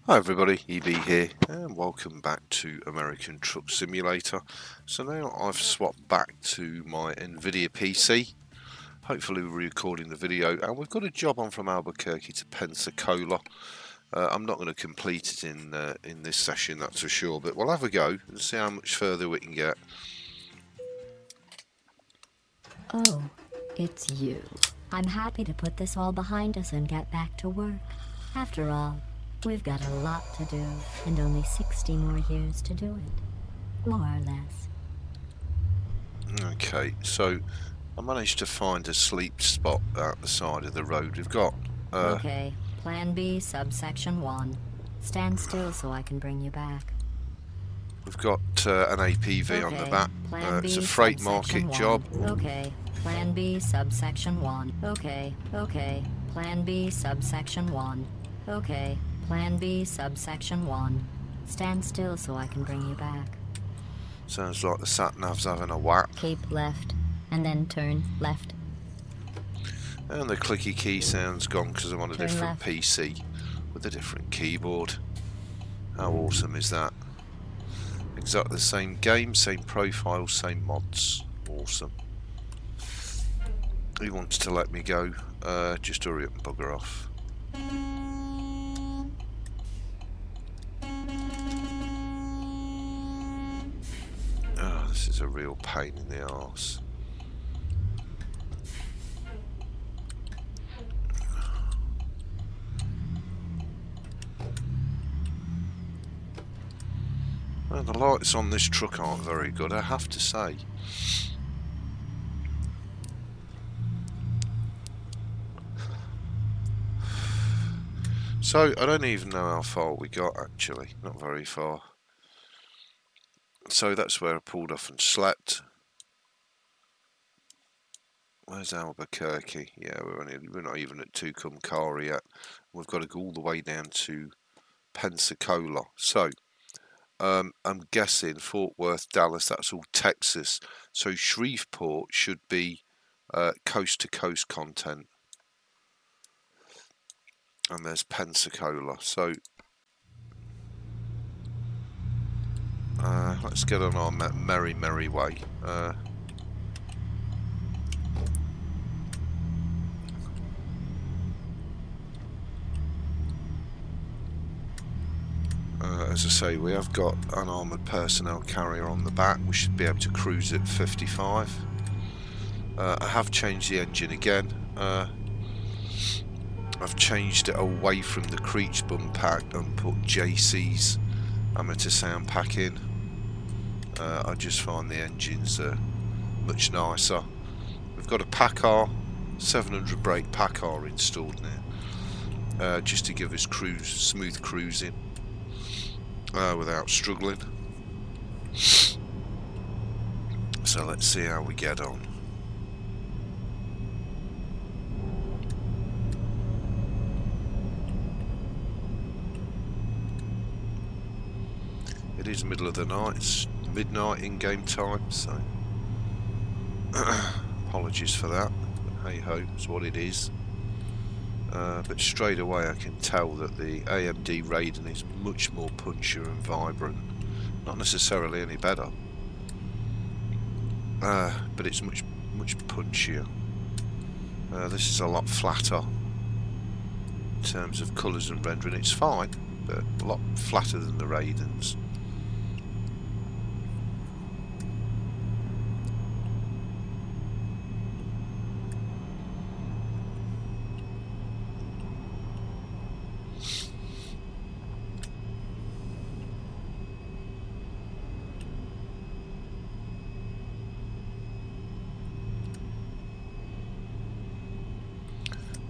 Hi everybody, EB here, and welcome back to American Truck Simulator. So now I've swapped back to my Nvidia PC. Hopefully we're recording the video, and we've got a job on from Albuquerque to Pensacola. I'm not going to complete it in this session, that's for sure, but we'll have a go and see how much further we can get. Oh, it's you. I'm happy to put this all behind us and get back to work. After all, we've got a lot to do, and only 60 more years to do it. More or less. Okay, so I managed to find a sleep spot at the side of the road. We've got... Okay, Plan B, subsection 1. Stand still so I can bring you back. We've got an APV on the back. It's a freight market job. Okay, Plan B, subsection 1. Okay, Plan B, subsection 1. Okay, Plan B, subsection 1. Stand still so I can bring you back. Sounds like the sat-nav's having a whack. Keep left, and then turn left. And the clicky key sound's gone because I'm on a Turn different left. PC with a different keyboard. How awesome is that? Exactly the same game, same profile, same mods. Awesome. He wants to let me go. Just hurry up and bugger off. Oh, this is a real pain in the arse. Well, the lights on this truck aren't very good, I have to say. So, I don't even know how far we got, actually. Not very far. So, that's where I pulled off and slept. Where's Albuquerque? Yeah, we're not even at Tucumcari yet. We've got to go all the way down to Pensacola. So, I'm guessing Fort Worth, Dallas, that's all Texas. So Shreveport should be coast-to-coast content. And there's Pensacola. So let's get on our merry way. As I say, we have got an armoured personnel carrier on the back. We should be able to cruise at 55. I have changed the engine again. I've changed it away from the Creech bum pack and put JC's amateur sound pack in. I just find the engines are much nicer. We've got a PACCAR 700 brake PACCAR installed now, just to give us smooth cruising without struggling. So let's see how we get on. It is middle of the night, it's midnight in game time, so apologies for that, but hey ho, it's what it is. But straight away I can tell that the AMD Raiden is much more punchier and vibrant. Not necessarily any better, but it's much punchier. This is a lot flatter in terms of colours and rendering. It's fine, but a lot flatter than the Raidens.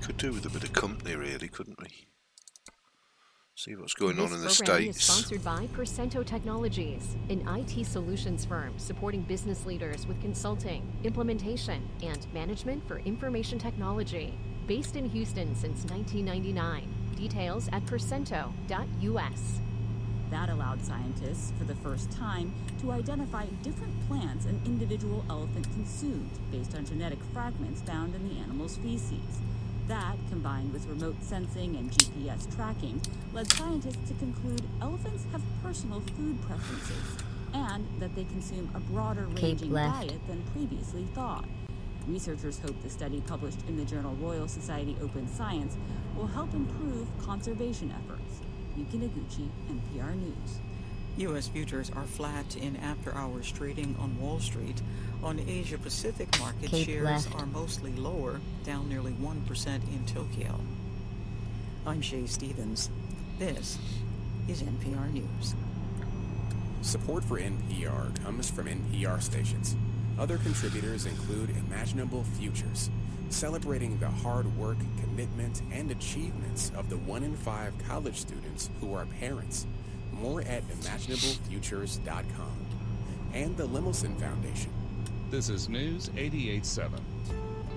Could do with a bit of company, really, couldn't we? See what's going on in the States. This program is sponsored by Percento Technologies, an IT solutions firm supporting business leaders with consulting, implementation, and management for information technology. Based in Houston since 1999. Details at percento.us. That allowed scientists, for the first time, to identify different plants an individual elephant consumed based on genetic fragments found in the animal's feces. That, combined with remote sensing and GPS tracking, led scientists to conclude elephants have personal food preferences and that they consume a broader ranging diet than previously thought. Researchers hope the study published in the journal Royal Society Open Science will help improve conservation efforts. Yuki Noguchi, NPR News. U.S. futures are flat in after-hours trading on Wall Street. On Asia-Pacific market, shares are mostly lower, down nearly 1% in Tokyo. I'm Shay Stevens. This is NPR News. Support for NPR comes from NPR stations. Other contributors include Imaginable Futures, celebrating the hard work, commitment, and achievements of the 1 in 5 college students who are parents. More at imaginablefutures.com. And the Lemelson Foundation. This is News 88.7.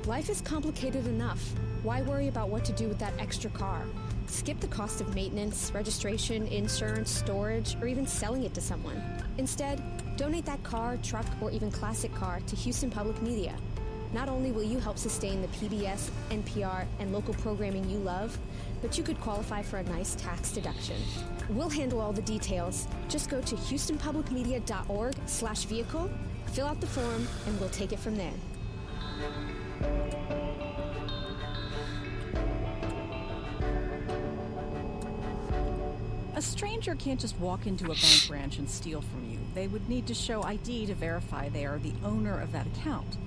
Life is complicated enough. Why worry about what to do with that extra car? Skip the cost of maintenance, registration, insurance, storage, or even selling it to someone. Instead, donate that car, truck, or even classic car to Houston Public Media. Not only will you help sustain the PBS, NPR, and local programming you love, but you could qualify for a nice tax deduction. We'll handle all the details. Just go to houstonpublicmedia.org/vehicle, fill out the form, and we'll take it from there. A stranger can't just walk into a bank branch and steal from you. They would need to show ID to verify they are the owner of that account.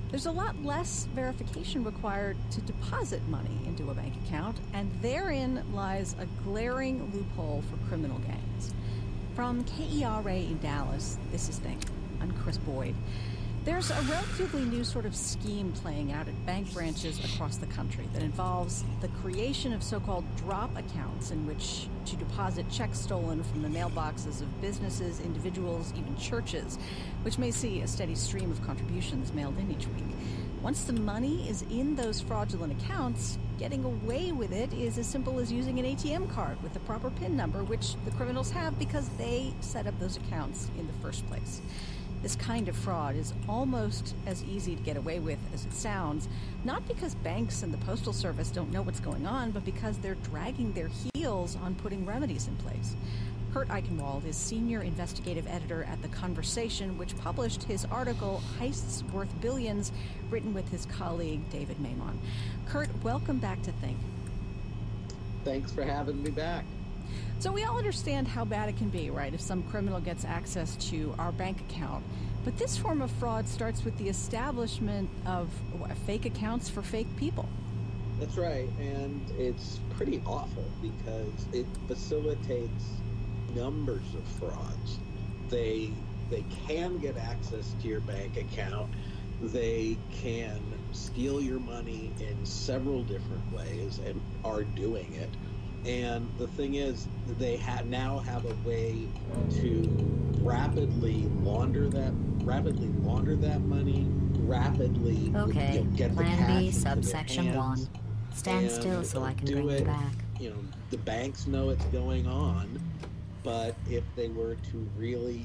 There's a lot less verification required to deposit money into a bank account, and therein lies a glaring loophole for criminal gangs. From KERA in Dallas, this is Think. I'm Chris Boyd. There's a relatively new sort of scheme playing out at bank branches across the country that involves the creation of so-called drop accounts in which to deposit checks stolen from the mailboxes of businesses, individuals, even churches, which may see a steady stream of contributions mailed in each week. Once the money is in those fraudulent accounts, getting away with it is as simple as using an ATM card with the proper PIN number, which the criminals have because they set up those accounts in the first place. This kind of fraud is almost as easy to get away with as it sounds, not because banks and the Postal Service don't know what's going on, but because they're dragging their heels on putting remedies in place. Kurt Eichenwald is senior investigative editor at The Conversation, which published his article, Heists Worth Billions, written with his colleague David Maimon. Kurt, welcome back to Think. Thanks for having me back. So we all understand how bad it can be, right, if some criminal gets access to our bank account. But this form of fraud starts with the establishment of fake accounts for fake people. That's right, and it's pretty awful because it facilitates numbers of frauds. They can get access to your bank account. They can steal your money in several different ways and are doing it. And the thing is, they now have a way to rapidly launder that money, rapidly Okay, get the Plan cash B, into subsection their hands, 1. Stand still so I can bring you back. You know, the banks know it's going on, but if they were to really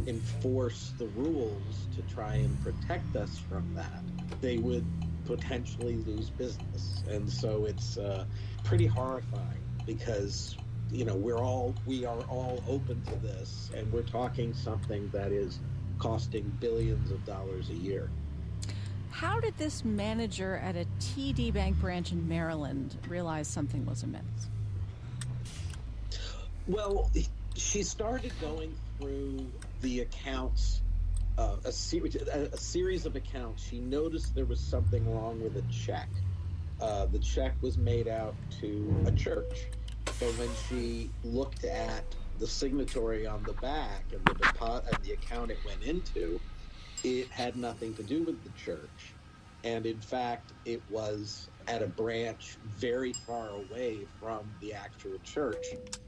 enforce the rules to try and protect us from that, they would potentially lose business. And so it's pretty horrifying. Because, you know, we are all open to this, and we're talking something that is costing billions of dollars a year. How did this manager at a TD Bank branch in Maryland realize something was amiss? Well, she started going through the accounts, a series of accounts. She noticed there was something wrong with a check. The check was made out to a church. So when she looked at the signatory on the back and the deposit and the account it went into, it had nothing to do with the church. And in fact, it was at a branch very far away from the actual church.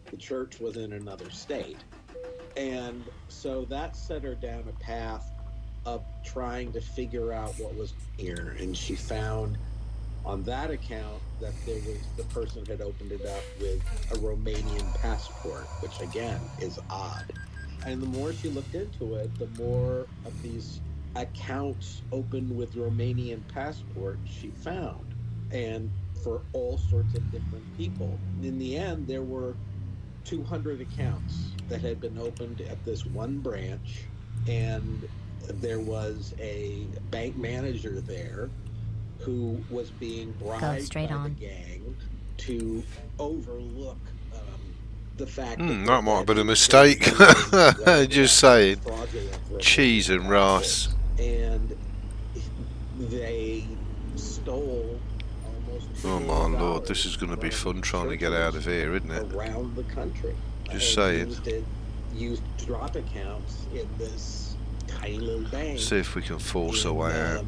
The church was in another state. And so that set her down a path of trying to figure out what was here. And she found on that account that the person had opened it up with a Romanian passport, which again is odd. And the more she looked into it, the more of these accounts opened with Romanian passports she found. And for all sorts of different people. In the end, there were 200 accounts that had been opened at this one branch, and there was a bank manager there who was being bribed by the gang to overlook the fact that might have been a mistake. Just saying. Cheese and rice. And they stole almost $2 million. Oh my lord, this is going to be fun trying to get out of here, isn't it? Around the country. Just saying. Used drop accounts in this tiny little bank. See if we can force our way out.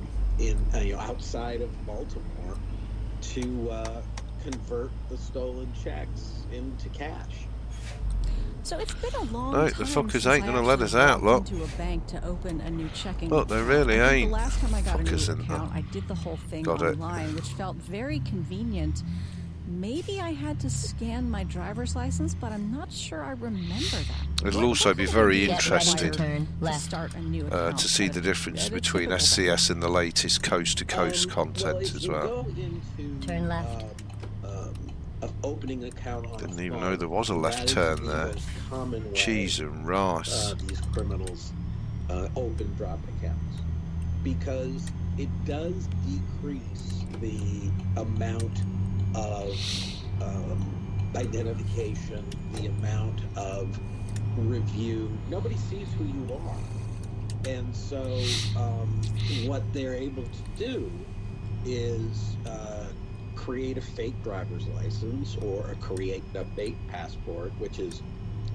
Outside of Baltimore to convert the stolen checks into cash. So it's been a long time. The fuckers ain't gonna let us out, look. To a bank to open a new checking look, they really ain't. The last time I got fuckers a new account, I did the whole thing online, which felt very convenient. Maybe I had to scan my driver's license, but I'm not sure I remember that. It'll also be very interesting to see the difference between SCS and the latest coast-to-coast content as well. Turn left. Opening an account on Didn't even know there was a left turn there. Cheese and rice. These criminals open drop accounts because it does decrease the amount of identification, the amount of review. Nobody sees who you are, and so what they're able to do is create a fake driver's license or create a fake passport, which is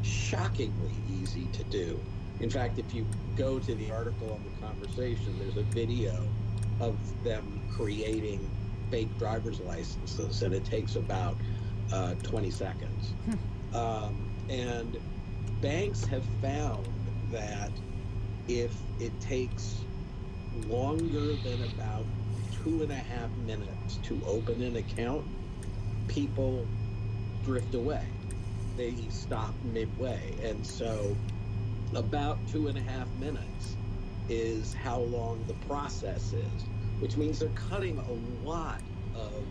shockingly easy to do. In fact, if you go to the article on the conversation, there's a video of them creating fake driver's licenses, and it takes about 20 seconds. And banks have found that if it takes longer than about 2.5 minutes to open an account, people drift away. They stop midway. And so about 2.5 minutes is how long the process is, which means they're cutting a lot of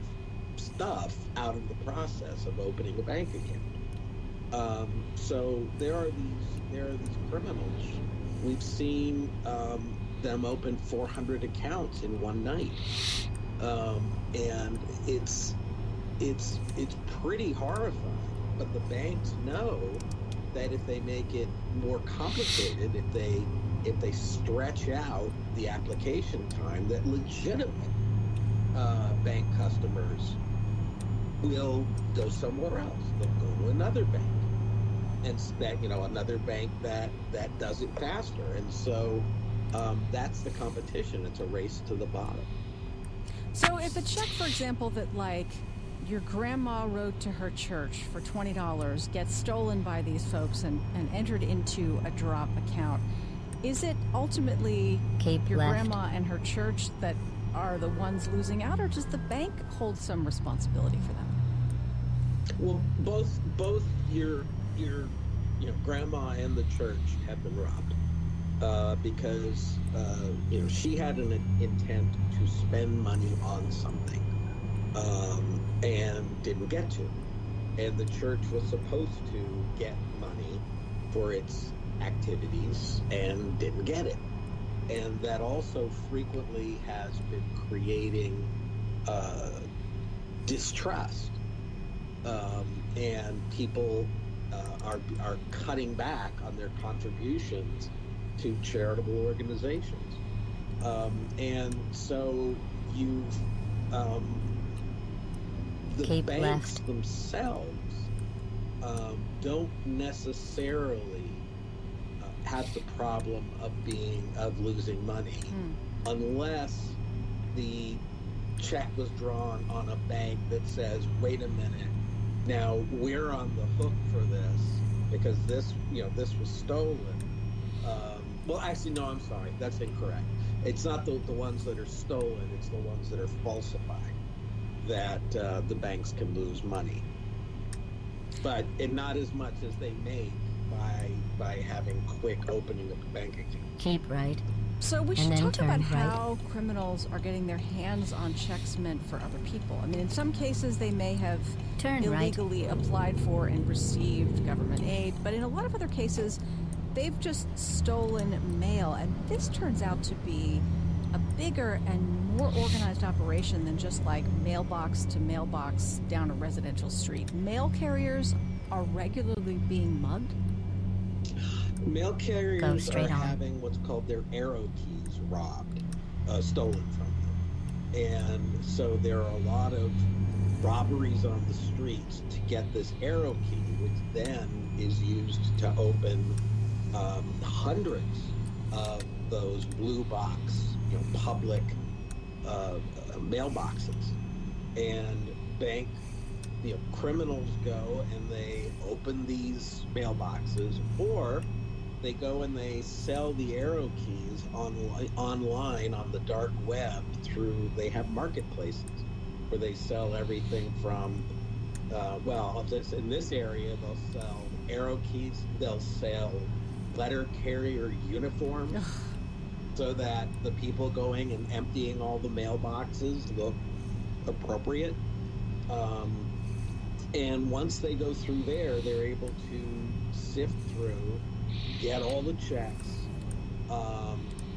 stuff out of the process of opening a bank account. So there are these criminals. We've seen them open 400 accounts in one night, and it's pretty horrifying. But the banks know that if they make it more complicated, if they stretch out the application time, that legitimate bank customers will go somewhere else. They'll go to another bank, and another bank that does it faster. And so that's the competition. It's a race to the bottom. So if a check, for example, that your grandma wrote to her church for $20 gets stolen by these folks and entered into a drop account, is it ultimately your grandma and her church that are the ones losing out, or does the bank hold some responsibility for them? Well, both your grandma and the church have been robbed because she had an intent to spend money on something and didn't get to, and the church was supposed to get money for its activities and didn't get it. And that also frequently has been creating distrust, and people are cutting back on their contributions to charitable organizations, and so the banks themselves don't necessarily have the problem of losing money unless the check was drawn on a bank that says, wait a minute, now we're on the hook for this because this was stolen. Well, actually, no, I'm sorry, that's incorrect. It's not the ones that are stolen, it's the ones that are falsified that the banks can lose money, but not as much as they make by having quick opening of the bank account. Keep right. So we should then talk turn about right. how criminals are getting their hands on checks meant for other people. I mean, in some cases they may have Turn right. illegally applied for and received government aid, but in a lot of other cases they've just stolen mail, and this turns out to be a bigger and more organized operation than just like mailbox to mailbox down a residential street. Mail carriers are regularly being mugged. Mail carriers are on. having what's called their arrow keys robbed, stolen from them. And so there are a lot of robberies on the streets to get this arrow key, which then is used to open hundreds of those blue box, public mailboxes. And criminals go and they open these mailboxes, or they go and they sell the arrow keys online on the dark web they have marketplaces where they sell everything from, in this area, they'll sell arrow keys, they'll sell letter carrier uniforms so that the people going and emptying all the mailboxes look appropriate. And once they go through there, they're able to sift through, get all the checks.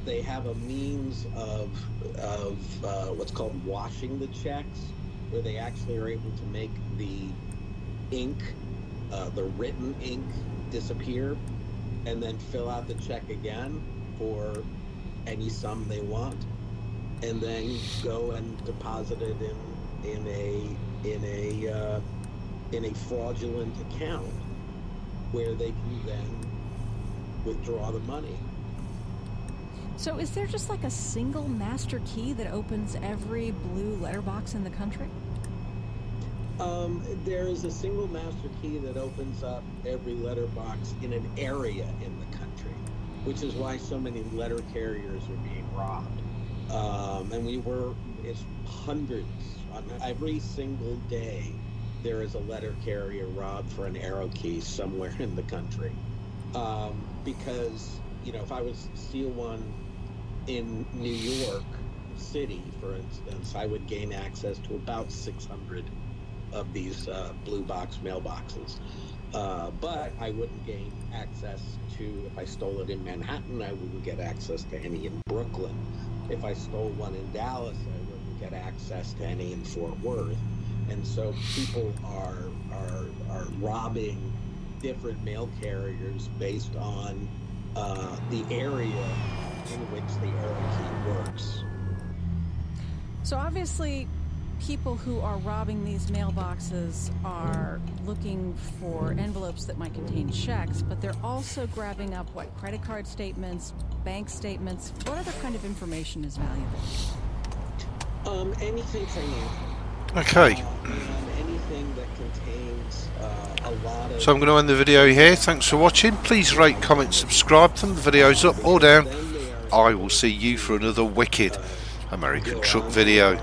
They have a means of what's called washing the checks, where they actually are able to make the ink, the written ink, disappear, and then fill out the check again for any sum they want, and then go and deposit it in a fraudulent account where they can then withdraw the money. So is there just like a single master key that opens every blue letterbox in the country? There is a single master key that opens up every letterbox in an area in the country, which is why so many letter carriers are being robbed. It's hundreds. On every single day, there is a letter carrier robbed for an arrow key somewhere in the country. Because, if I was to steal one in New York City, for instance, I would gain access to about 600 of these blue box mailboxes. But I wouldn't gain access to, if I stole it in Manhattan, I wouldn't get access to any in Brooklyn. If I stole one in Dallas, I wouldn't get access to any in Fort Worth. And so people are robbing different mail carriers based on the area in which the arrow key works. So obviously, people who are robbing these mailboxes are looking for envelopes that might contain checks, but they're also grabbing up, credit card statements, bank statements. What other kind of information is valuable? Anything financial. Okay. Anything that contains a lot of... So I'm going to end the video here. Thanks for watching. Please rate, comment, subscribe. Thumb the videos up or down. I will see you for another wicked American truck video.